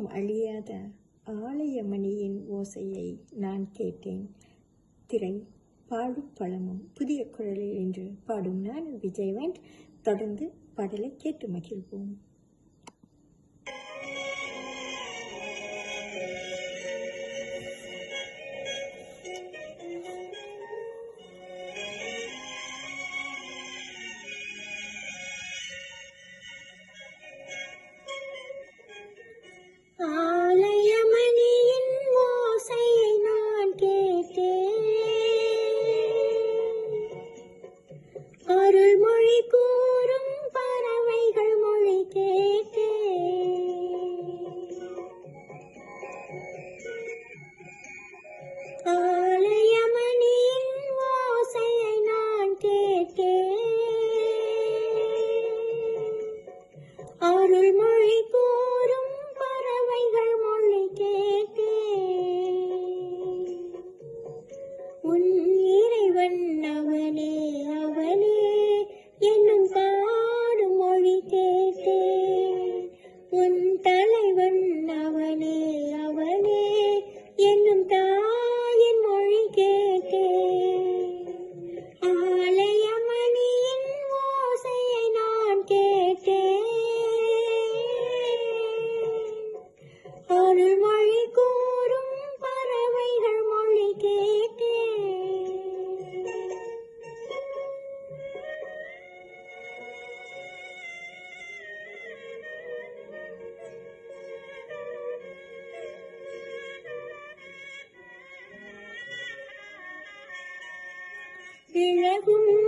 என்றும் அழியாத ஆலயமணியின் ஓசையை நான் கேட்டேன். திரை பாடும் பழமும் புதிய குரலில் என்று பாடும் நான் விஜயவன். தொடர்ந்து பாடலை கேட்டு மகிழ்வோம். ஆலயமணியின் ஓசையை நான் கேட்டேன். அருள்மொழி கூறும் பறவைகள் மொழி கேட்டேன். ஆலயமணியின் ஓசையை நான் கேட்டேன். அருள்மொழி கூறும் பறவைகள் மொழி கேட்டேன். உன் இறைவன் அவனே அவனே என்னும் பாடும் மொழி கேட்டேன். உன் தலைவன் அவனே அவனே என்னும் தாயின் மொழி கேட்டேன். ஆலயமணியின் ஓசையை நான் கேட்டேன். அருள்மொழி கூறும் பறவைகள் மொழி கேட்டேன். விலகும்